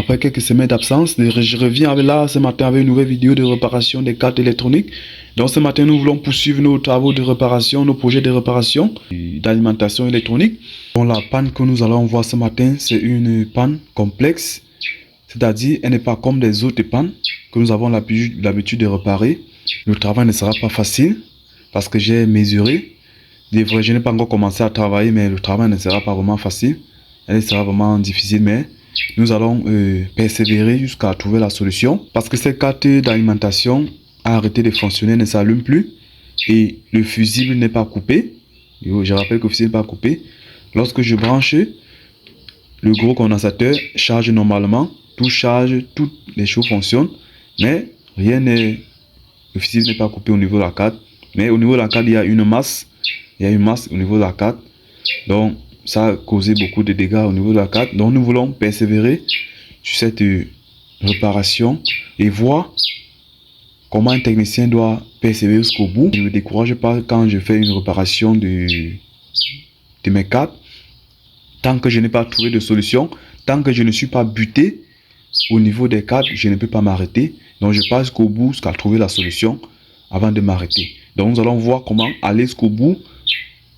Après quelques semaines d'absence, je reviens là ce matin avec une nouvelle vidéo de réparation des cartes électroniques. Donc ce matin, nous voulons poursuivre nos travaux de réparation, nos projets de réparation d'alimentation électronique. Donc la panne que nous allons voir ce matin, c'est une panne complexe. C'est-à-dire, elle n'est pas comme les autres pannes que nous avons l'habitude de réparer. Le travail ne sera pas facile parce que j'ai mesuré. Je n'ai pas encore commencé à travailler, mais le travail ne sera pas vraiment facile. Elle sera vraiment difficile, mais nous allons persévérer jusqu'à trouver la solution. Parce que cette carte d'alimentation a arrêté de fonctionner, ne s'allume plus. Et le fusible n'est pas coupé. Je rappelle que le fusible n'est pas coupé. Lorsque je branche, le gros condensateur charge normalement. Tout charge, toutes les choses fonctionnent. Mais rien n'est... Le fusible n'est pas coupé au niveau de la carte. Mais au niveau de la carte, il y a une masse. Il y a une masse au niveau de la carte. Donc, ça a causé beaucoup de dégâts au niveau de la carte. Donc, nous voulons persévérer sur cette réparation et voir comment un technicien doit persévérer jusqu'au bout. Je ne me décourage pas quand je fais une réparation de mes cartes. Tant que je n'ai pas trouvé de solution, tant que je ne suis pas buté au niveau des cartes, je ne peux pas m'arrêter. Donc, je passe jusqu'au bout, jusqu'à trouver la solution avant de m'arrêter. Donc, nous allons voir comment aller jusqu'au bout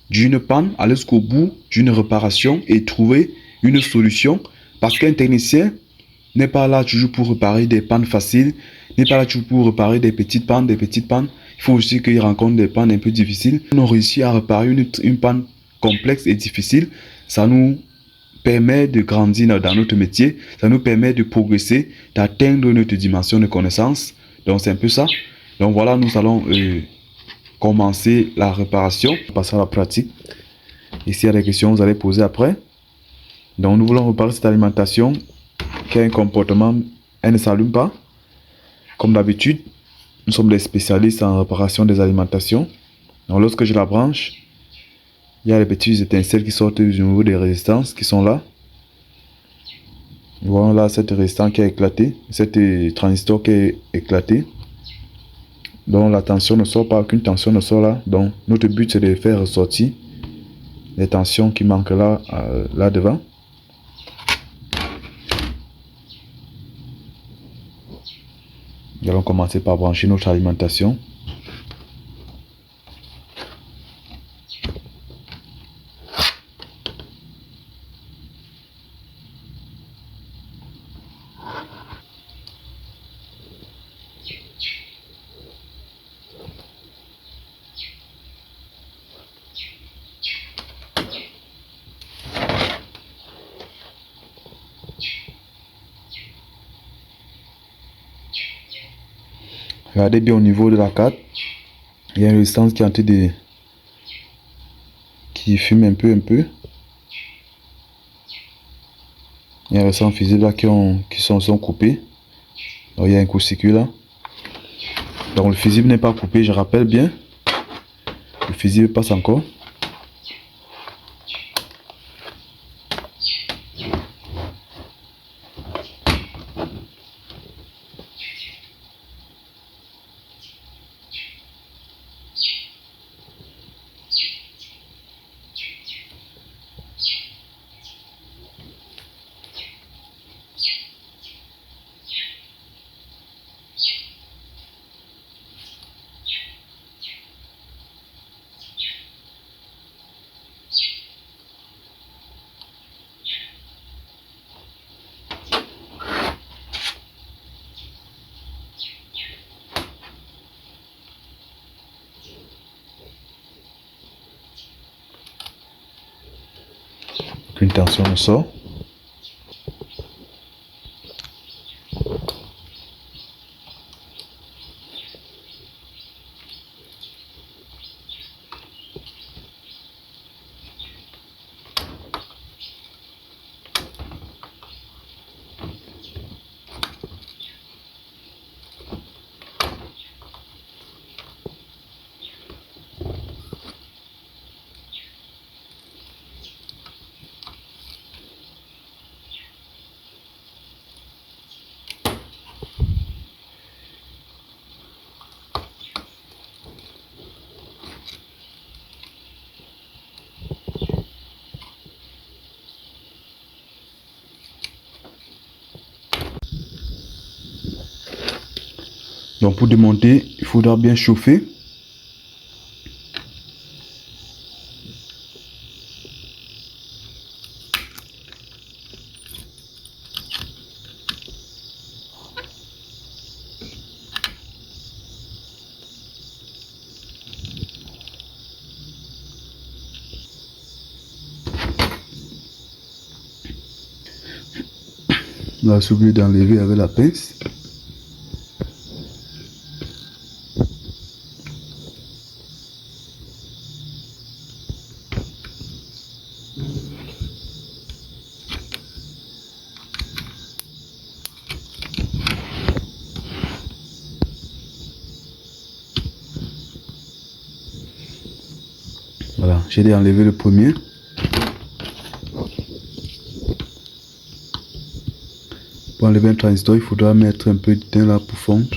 d'une panne, aller jusqu'au bout d'une réparation et trouver une solution. Parce qu'un technicien n'est pas là toujours pour réparer des pannes faciles, n'est pas là toujours pour réparer des petites pannes, Il faut aussi qu'il rencontre des pannes un peu difficiles. On a réussi à réparer une panne complexe et difficile. Ça nous permet de grandir dans notre métier, ça nous permet de progresser, d'atteindre notre dimension de connaissance. Donc c'est un peu ça. Donc voilà, nous allons commencer la réparation, passer à la pratique. Et s'il y a des questions, vous allez poser après. Donc nous voulons réparer cette alimentation qui a un comportement, elle ne s'allume pas. Comme d'habitude, nous sommes des spécialistes en réparation des alimentations. Donc lorsque je la branche, il y a les petites étincelles qui sortent du niveau des résistances qui sont là. Nous voyons là cette résistance qui a éclaté, cette transistor qui est éclaté. Donc la tension ne sort pas, aucune tension ne sort là. Donc notre but c'est de faire ressortir les tensions qui manquent là, là devant. Nous allons commencer par brancher notre alimentation. Regardez bien au niveau de la carte. Il y a une résistance qui est en train de... qui fume un peu. Il y a les résistance fusibles là qui sont coupés. Donc, il y a un court-circuit là. Donc le fusible n'est pas coupé, je rappelle bien. Le fusible passe encore. Une tension ne sort. Donc pour démonter, il faudra bien chauffer. On va oublier d'enlever avec la pince. Voilà, j'ai enlevé le premier. Pour enlever un transistor, il faudra mettre un peu de teint là pour fondre.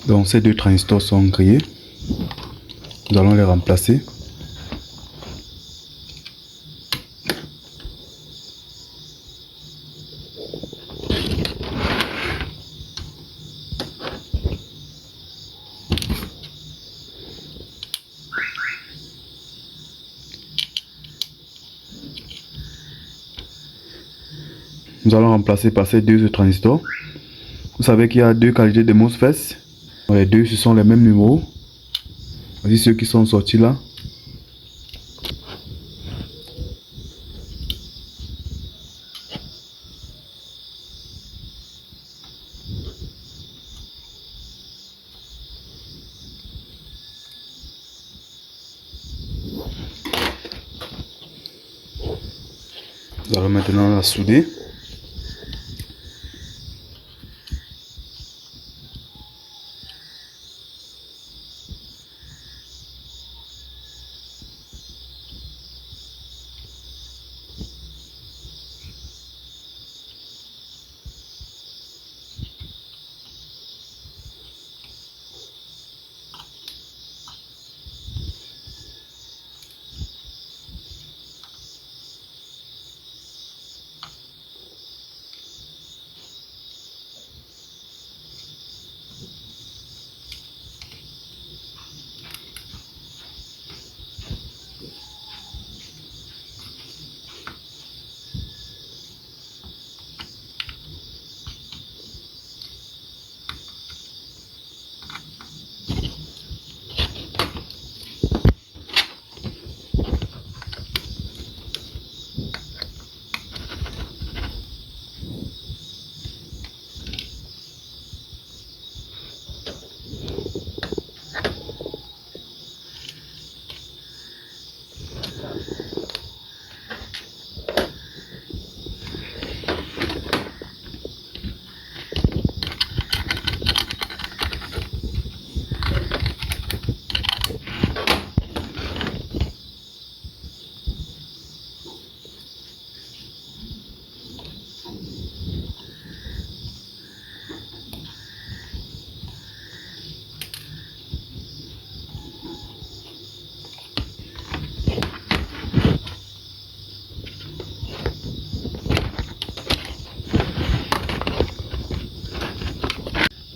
Donc ces deux transistors sont grillés. Nous allons les remplacer. Nous allons remplacer par ces deux transistors. Vous savez qu'il y a deux qualités de MOSFET. Les deux, ce sont les mêmes numéros. Voici ceux qui sont sortis là. Nous allons maintenant la souder.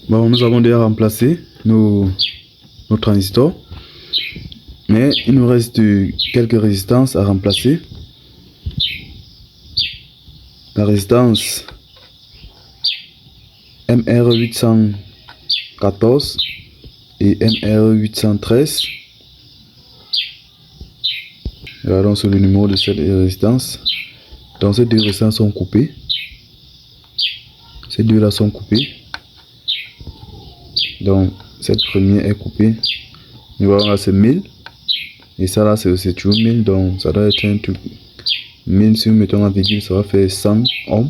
Bon, nous avons déjà remplacé nos transistors. Mais il nous reste quelques résistances à remplacer. La résistance MR814 et MR813. Regardons sur le numéro de cette résistance. Donc ces deux résistances sont coupées. Ces deux là sont coupées. Donc cette première est coupée. Nous voyons là c'est 1000. Et ça là c'est toujours 1000. Donc ça doit être un truc. 1000 si nous mettons la virgule, ça va faire 100 ohms.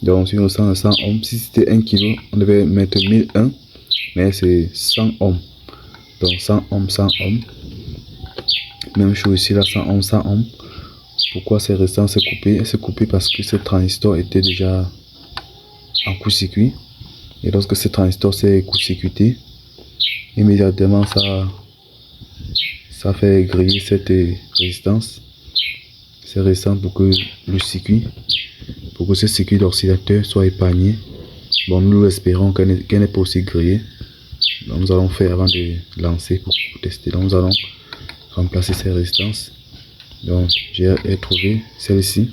Donc si on ressent 100 ohms, si c'était 1 kg, on devait mettre 1001. Mais c'est 100 ohms. Donc 100 ohms, 100 ohms. Même chose ici là, 100 ohms, 100 ohms. Pourquoi ces résistances sont coupées? Elle s'est coupée parce que ce transistor était déjà en court-circuit. Et lorsque ce transistor s'est court-circuité, immédiatement ça fait griller cette résistance. Ces résistances pour que ce circuit d'oscillateur soit épargné. Bon, nous espérons qu'elle n'est pas aussi grillée. Donc nous allons faire avant de lancer pour tester. Donc nous allons remplacer ces résistances. Donc j'ai trouvé celle-ci.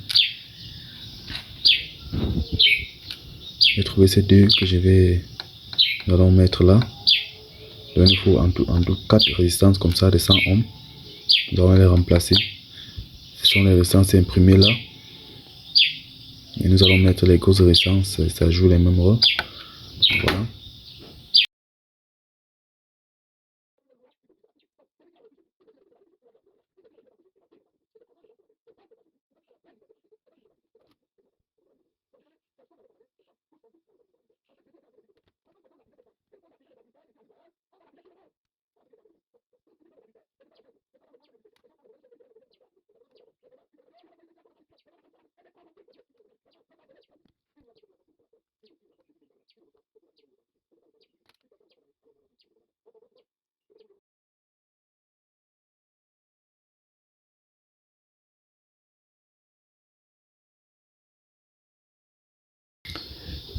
J'ai trouvé ces deux que nous allons mettre là. Donc il faut en tout 4 résistances comme ça de 100 ohms. Nous allons les remplacer. Ce sont les résistances imprimées là. Et nous allons mettre les grosses résistances. Ça joue les mêmes rôles. Voilà.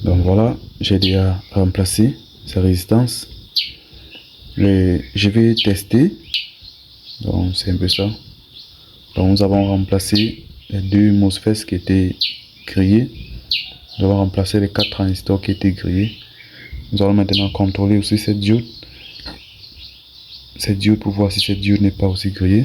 Donc voilà, j'ai déjà remplacé ces résistances. Je vais tester. Donc c'est un peu ça. Donc nous avons remplacé les deux MOSFETs qui étaient grillés. Nous avons remplacé les 4 transistors qui étaient grillés. Nous allons maintenant contrôler aussi cette diode. Cette diode pour voir si cette diode n'est pas aussi grillée.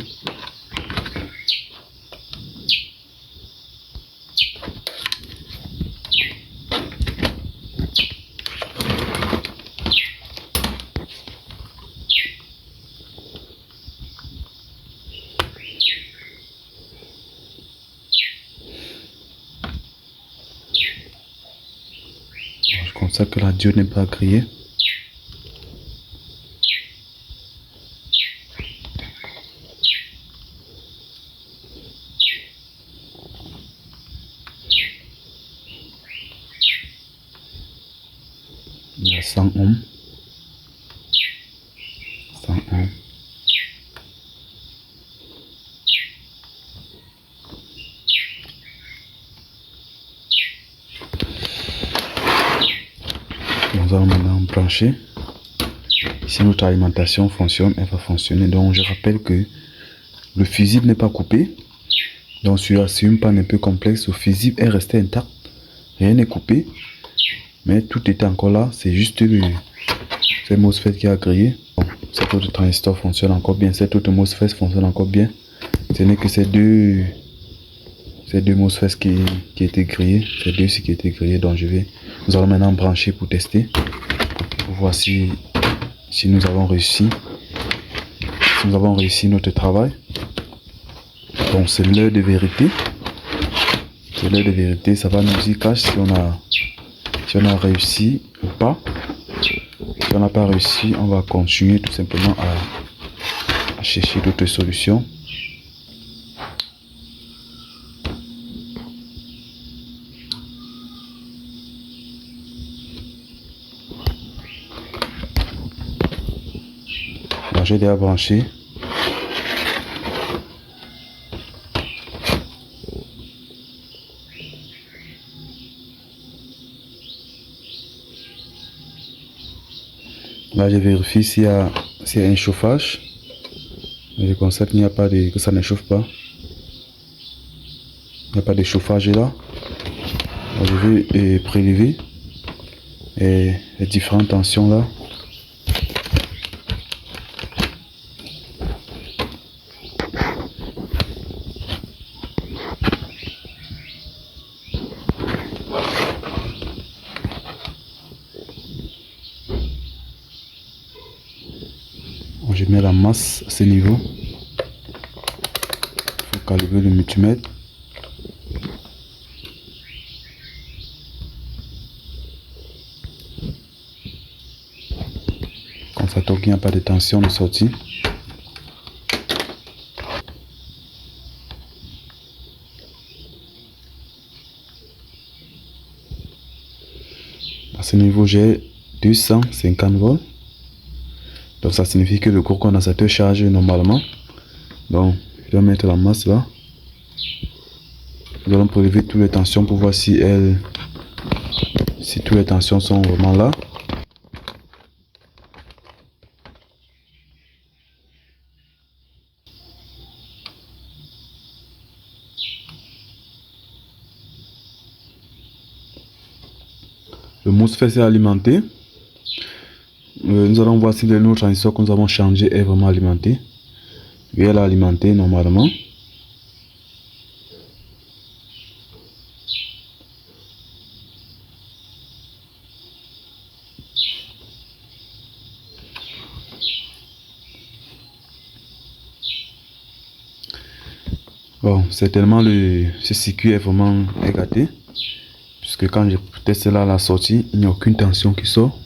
Je constate que la diode n'est pas grillée. Il y a 100 ohms. 100 ohms. Nous allons maintenant brancher. Si notre alimentation fonctionne, elle va fonctionner. Donc je rappelle que le fusible n'est pas coupé. Donc sur une panne un peu complexe, le fusible est resté intact. Rien n'est coupé. Mais tout était encore là. C'est juste ce MOSFET qui a grillé. Bon, cet autre transistor fonctionne encore bien. Cet autre MOSFET fonctionne encore bien. Ce n'est que ces deux MOSFET qui étaient grillés. Ces deux-ci qui étaient grillés. Donc nous allons maintenant brancher pour tester. Pour voir si nous avons réussi. Si nous avons réussi notre travail. Donc c'est l'heure de vérité. C'est l'heure de vérité. Ça va nous y cacher si on a réussi ou pas. Si on n'a pas réussi, on va continuer tout simplement à chercher d'autres solutions. Donc j'ai déjà branché. Là, je vérifie s'il y a un chauffage. Je constate qu'il n'y a pas que ça ne chauffe pas. Il n'y a pas de chauffage là. Alors, je vais prélever les différentes tensions là. Je mets la masse à ce niveau. Il faut calibrer le multimètre. Constatons qu'il n'y a pas de tension de sortie. À ce niveau, j'ai 250 volts. Donc ça signifie que le gros condensateur charge normalement. Donc je vais mettre la masse là. Nous allons prélever toutes les tensions pour voir si toutes les tensions sont vraiment là. Le MOSFET s'est alimenté. Nous allons voir si le nouveau transistor que nous avons changé est vraiment alimenté. Et elle est alimentée normalement. Bon, certainement ce circuit est vraiment gâté. Puisque quand je teste là à la sortie, il n'y a aucune tension qui sort.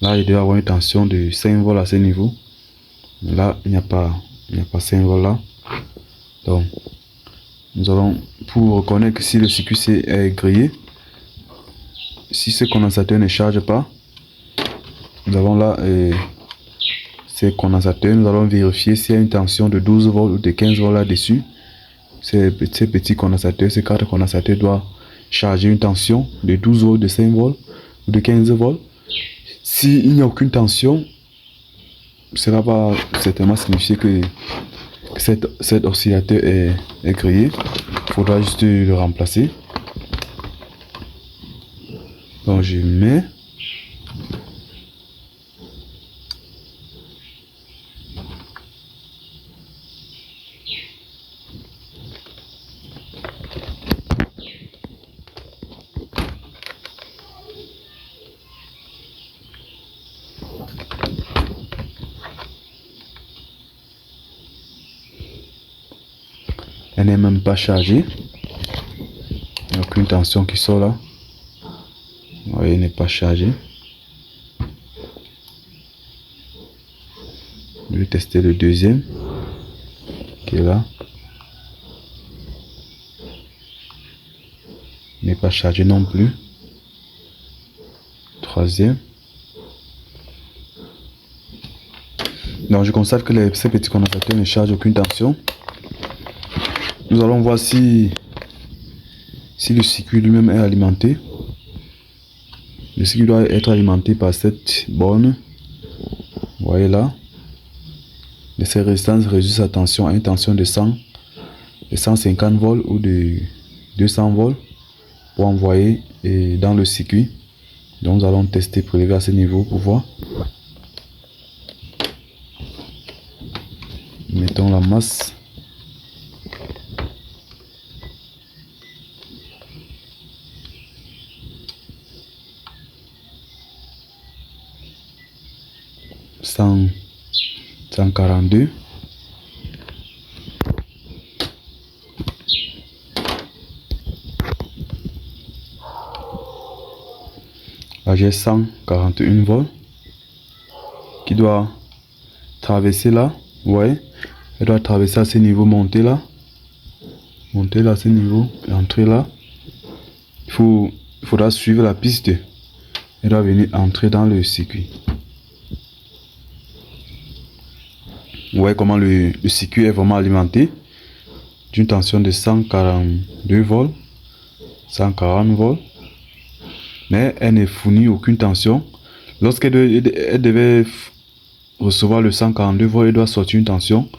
Là, il doit y avoir une tension de 5 volts à ce niveau. Là, il n'y a pas 5 volts là. Donc, nous allons, pour reconnaître si le circuit est grillé, si ce condensateur ne charge pas, nous avons là ces condensateurs. Nous allons vérifier s'il y a une tension de 12 volts ou de 15 volts là-dessus. Ces petits condensateurs, ces 4 condensateurs doivent charger une tension de 12 volts, de 5 volts ou de 15 volts. S'il n'y a aucune tension, cela va certainement signifier que cet oscillateur est grillé. Il faudra juste le remplacer. Donc je mets. Elle n'est même pas chargée. Il n'y a aucune tension qui sort là. Vous voyez, elle n'est pas chargée. Je vais tester le deuxième qui est là. Il n'est pas chargé non plus. Troisième. Donc je constate que ces petits condensateurs ne chargent aucune tension. Nous allons voir si le circuit lui-même est alimenté. Le circuit doit être alimenté par cette borne. Vous voyez là. Et ces résistances réduisent sa tension à une tension de 150 volts ou de 200 volts pour envoyer dans le circuit. Donc nous allons tester, prélever à ce niveau pour voir. Mettons la masse. $142. Là j'ai 141 volts qui doit traverser là. Vous voyez, elle doit traverser à ce niveau, monter là à ce niveau et entrer là. Il faudra suivre la piste. Elle doit venir entrer dans le circuit. Vous voyez comment le circuit est vraiment alimenté d'une tension de 142 volts, 140 volts, mais elle ne fournit aucune tension. Elle devait recevoir le 142 volts, elle doit sortir une tension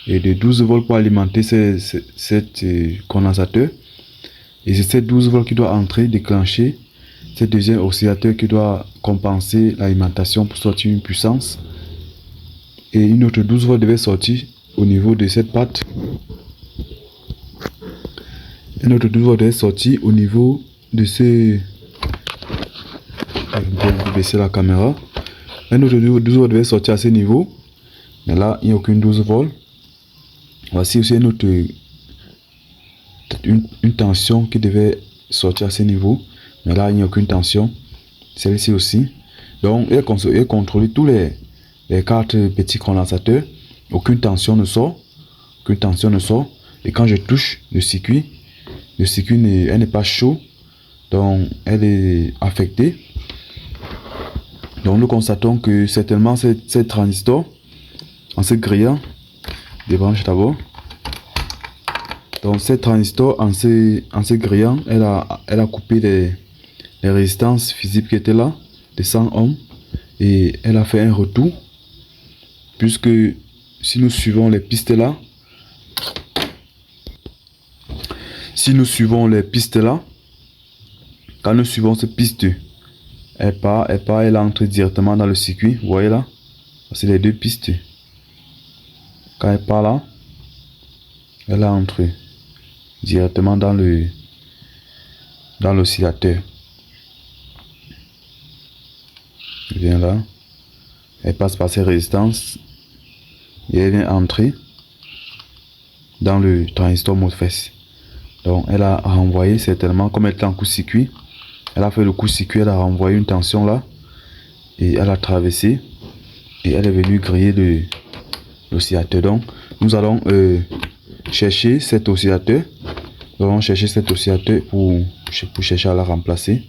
et de 12 volts pour alimenter cet condensateur. Et c'est ces 12 volts qui doit entrer, déclencher ce deuxième oscillateur qui doit compenser l'alimentation pour sortir une puissance. Et une autre 12 volts devait sortir au niveau de cette patte. Une autre 12 volts devait sortir au niveau de ce... Je vais baisser la caméra. Un autre 12 volts devait sortir à ce niveau. Mais là, il n'y a aucune 12 volts. Voici aussi une autre... Une tension qui devait sortir à ce niveau. Mais là, il n'y a aucune tension. Celle-ci aussi. Donc, elle contrôle tous les 4 petits condensateurs. Aucune tension ne sort. Aucune tension ne sort. Et quand je touche le circuit elle n'est pas chaud. Donc, elle est affectée. Donc, nous constatons que certainement ces transistors, en se grillant, débranche d'abord. Donc, ces transistors, en se grillant, elle a coupé les résistances physiques qui étaient là, de 100 ohms. Et elle a fait un retour. Puisque si nous suivons les pistes là, quand nous suivons cette piste, elle entre directement dans le circuit. Vous voyez là, c'est les 2 pistes. Quand elle part là, elle entre directement dans l'oscillateur. Elle vient là, elle passe par ces résistances et elle vient entrer dans le transistor MOSFET. Donc elle a renvoyé certainement, comme elle était en court-circuit, elle a fait le court-circuit, elle a renvoyé une tension là et elle a traversé et elle est venue griller l'oscillateur. Donc nous allons chercher cet oscillateur. Nous allons chercher cet oscillateur pour chercher à la remplacer.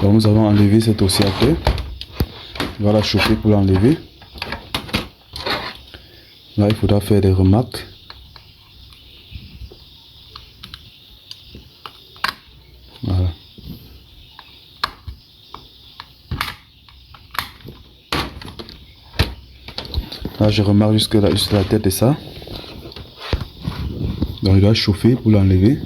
Donc nous allons enlever cet oscillateur. On va la chauffer pour l'enlever. Là, il faudra faire des remarques. Voilà. Là, je remarque jusque la tête de ça. Donc, il doit chauffer pour l'enlever.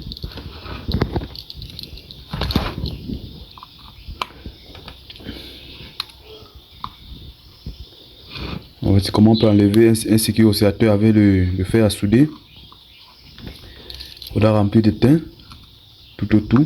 Voici comment on peut enlever un circuit oscillateur avec le fer à souder. Il faudra remplir de tin tout autour.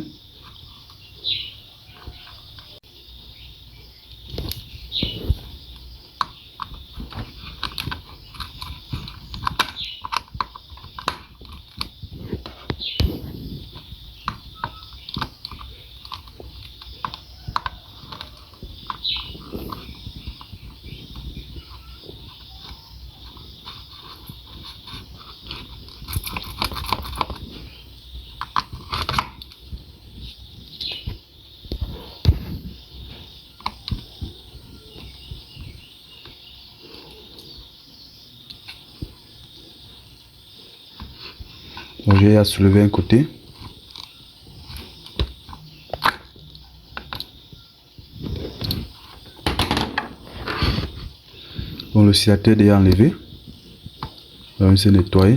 Donc j'ai à soulever un côté. Bon, l'oscillateur est déjà enlevé. On va se nettoyer.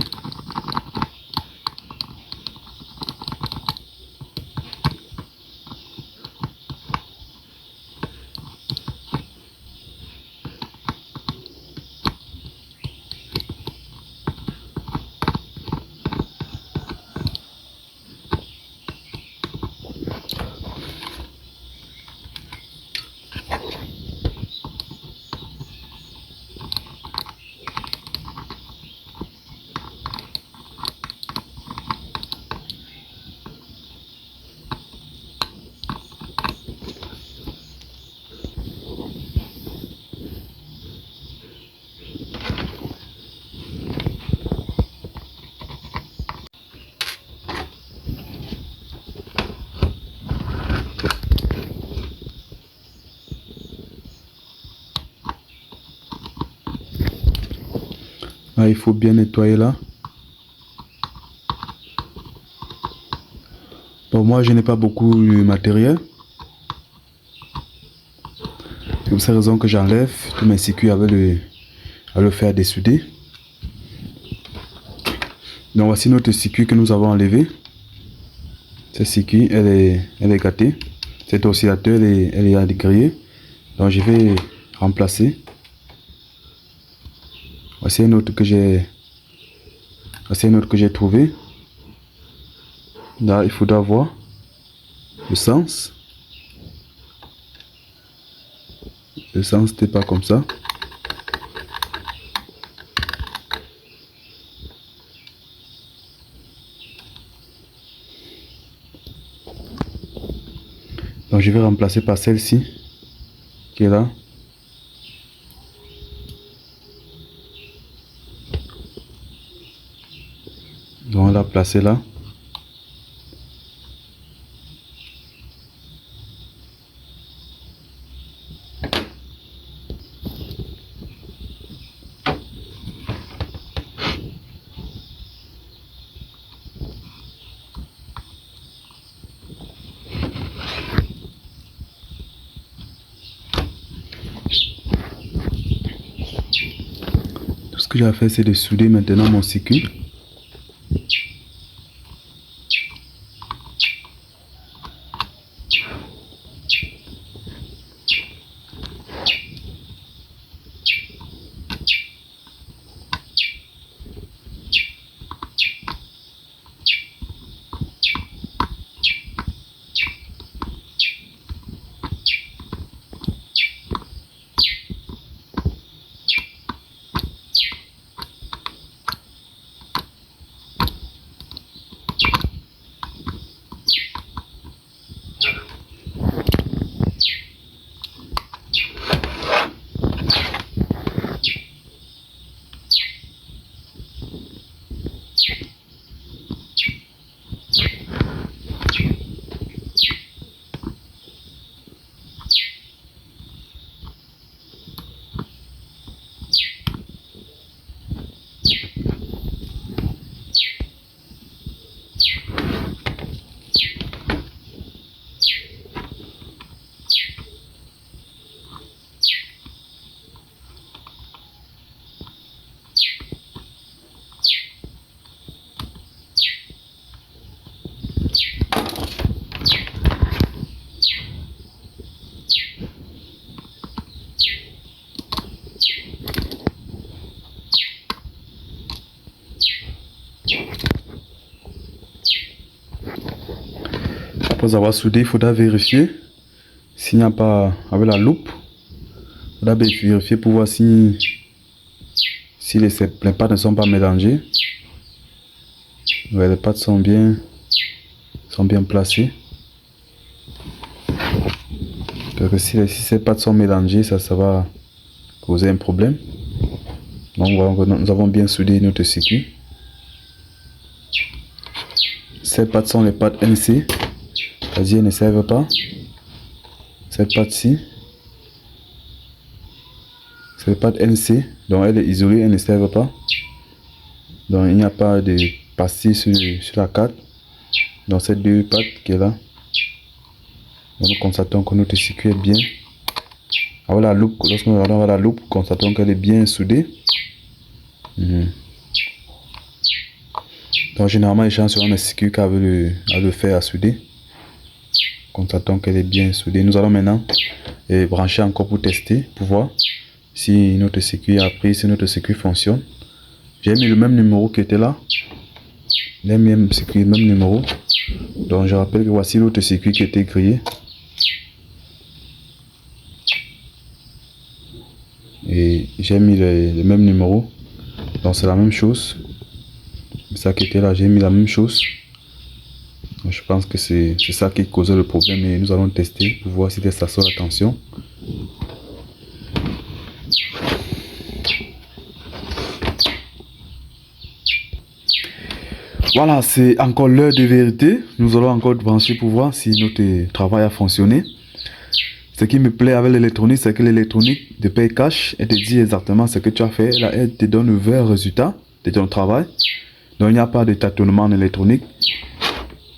Là, il faut bien nettoyer là. Bon, moi, je n'ai pas beaucoup de matériel. C'est pour cette raison que j'enlève tous mes circuits avec le fer dessouder. Donc, voici notre circuit que nous avons enlevé. Ce circuit, elle est gâtée. Cet oscillateur, elle est grillée. Donc, je vais remplacer. Voici un autre que j'ai trouvé. Là, il faudra voir le sens. Le sens n'était pas comme ça. Donc je vais remplacer par celle-ci qui est là. Donc on l'a placé là. Tout ce que j'ai à faire, c'est de souder maintenant mon circuit. Après avoir soudé, il faudra vérifier s'il n'y a pas, avec la loupe, il faudra vérifier pour voir si les pattes ne sont pas mélangées. Ouais, les pattes sont bien placées. Parce que si ces pattes sont mélangées, ça va causer un problème. Donc voilà, nous avons bien soudé notre circuit. Ces pattes sont les pattes NC. C'est-à-dire elles ne servent pas. Cette patte-ci, c'est la patte NC, donc elle est isolée, elle ne servent pas. Donc il n'y a pas de pastille sur la carte. Donc ces deux pattes qui est là. Donc nous constatons que notre circuit est bien. Avec la loupe, lorsque nous regardons avec la loupe, constatons qu'elle est bien soudée. Donc généralement les gens seront les circuits qu'avec le fer à souder. Constatons qu'elle est bien soudée. Nous allons maintenant brancher encore pour tester, pour voir si notre circuit a pris, si notre circuit fonctionne. J'ai mis le même numéro qui était là. Le même circuit, le même numéro. Donc je rappelle que voici l'autre circuit qui était grillé. Et j'ai mis le même numéro. Donc c'est la même chose. Ça qui était là, j'ai mis la même chose. Donc, je pense que c'est ça qui causait le problème et nous allons tester pour voir si ça sort la tension. Voilà, c'est encore l'heure de vérité. Nous allons encore brancher pour voir si notre travail a fonctionné. Ce qui me plaît avec l'électronique, c'est que l'électronique de paye cash, elle te dit exactement ce que tu as fait. Là, elle te donne le vrai résultat de ton travail. Donc, il n'y a pas de tâtonnement en électronique.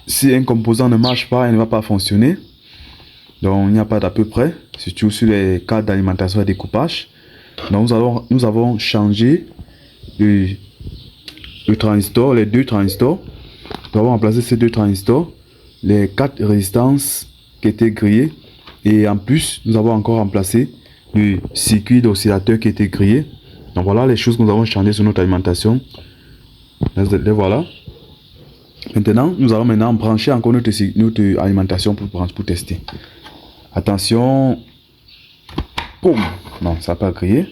Si un composant ne marche pas, il ne va pas fonctionner. Donc, il n'y a pas d'à peu près, surtout sur les cas d'alimentation et découpage. Donc, nous avons changé le transistor, les deux transistors. Nous avons remplacé ces deux transistors, les 4 résistances qui étaient grillées. Et en plus, nous avons encore remplacé le circuit d'oscillateur qui était grillé. Donc, voilà les choses que nous avons changées sur notre alimentation. Les voilà. Maintenant, nous allons maintenant brancher encore notre alimentation pour tester. Attention. Boum. Non, ça n'a pas grillé.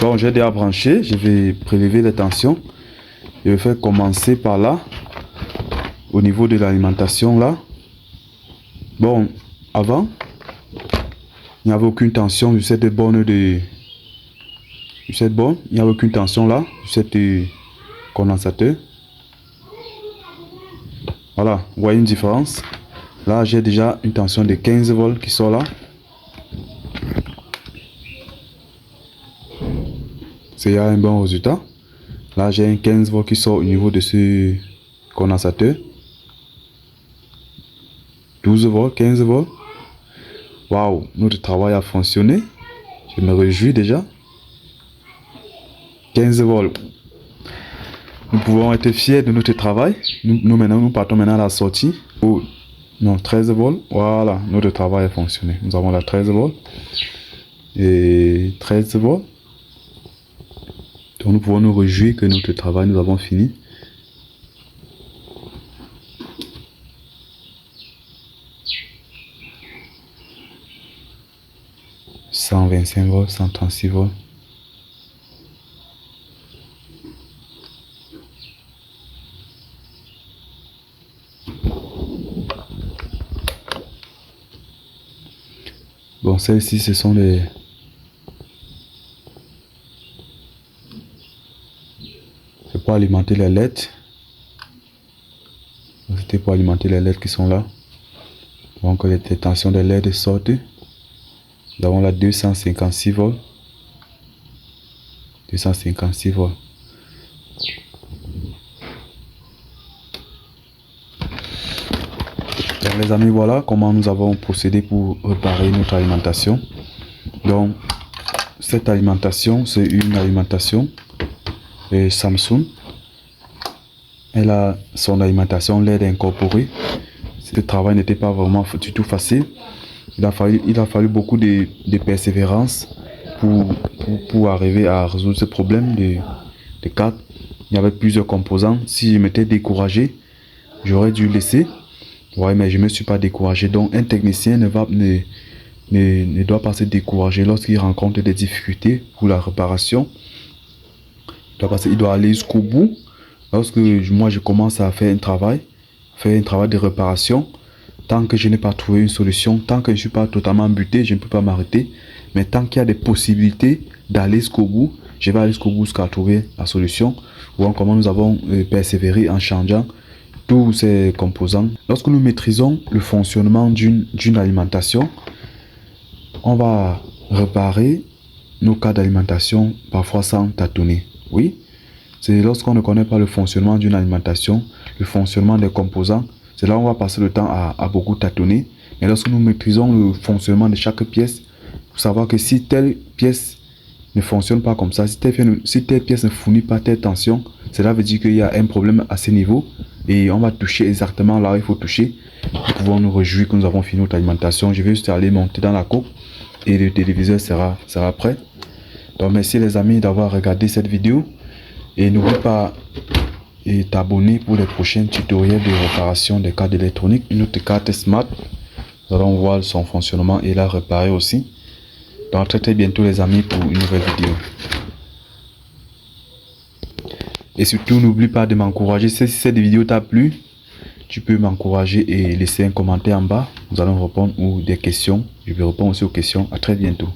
Bon, j'ai déjà branché. Je vais prélever les tensions. Je vais faire commencer par là. Au niveau de l'alimentation là. Bon, avant, il n'y avait aucune tension sur cette borne de... il n'y avait aucune tension là, sur cette condensateur. Voilà, vous voyez une différence. Là, j'ai déjà une tension de 15 volts qui sort là. C'est un bon résultat. Là, j'ai un 15 volts qui sort au niveau de ce condensateur. 12 volts, 15 volts. Waouh, notre travail a fonctionné. Je me réjouis déjà. 15 volts. Nous pouvons être fiers de notre travail. Nous partons maintenant à la sortie. Oh, non, 13 volts. Voilà, notre travail a fonctionné. Nous avons la 13 volts. Et 13 volts. Donc nous pouvons nous réjouir que notre travail, nous avons fini. « 125 volts, 136 volts. » Bon, celles-ci, ce sont les... c'est pour alimenter les LED. C'était pour alimenter les LED qui sont là. Donc les tensions des LED sortent. Nous avons la 256 volts. 256 volts. Donc les amis, voilà comment nous avons procédé pour réparer notre alimentation. Donc cette alimentation, c'est une alimentation Samsung. Elle a son alimentation LED incorporée. Ce travail n'était pas vraiment du tout facile. Il a fallu beaucoup de persévérance pour arriver à résoudre ce problème de cartes. Il y avait plusieurs composants. Si je m'étais découragé, j'aurais dû laisser. Ouais, mais je ne me suis pas découragé. Donc un technicien ne doit pas se décourager lorsqu'il rencontre des difficultés pour la réparation. Il doit aller jusqu'au bout. Lorsque moi je commence à faire un travail de réparation, tant que je n'ai pas trouvé une solution, tant que je ne suis pas totalement buté, je ne peux pas m'arrêter. Mais tant qu'il y a des possibilités d'aller jusqu'au bout, je vais aller jusqu'au bout jusqu'à trouver la solution. Voir comment nous avons persévéré en changeant tous ces composants. Lorsque nous maîtrisons le fonctionnement d'une alimentation, on va réparer nos cas d'alimentation parfois sans tâtonner. Oui, c'est lorsqu'on ne connaît pas le fonctionnement d'une alimentation, le fonctionnement des composants, c'est là où on va passer le temps à beaucoup tâtonner. Mais lorsque nous maîtrisons le fonctionnement de chaque pièce, pour savoir que si telle pièce ne fonctionne pas comme ça, si telle pièce ne fournit pas telle tension, cela veut dire qu'il y a un problème à ce niveau et on va toucher exactement là où il faut toucher. Nous pouvons nous réjouir que nous avons fini notre alimentation. Je vais juste aller monter dans la coupe et le téléviseur sera prêt. Donc merci les amis d'avoir regardé cette vidéo et n'oublie pas de t'abonner pour les prochains tutoriels de réparation des cartes électroniques. Une autre carte Smart, nous allons voir son fonctionnement et la réparer aussi. Donc très bientôt les amis pour une nouvelle vidéo. Et surtout n'oublie pas de m'encourager. Si cette vidéo t'a plu, tu peux m'encourager et laisser un commentaire en bas. Nous allons répondre ou des questions. Je vais répondre aussi aux questions. À très bientôt.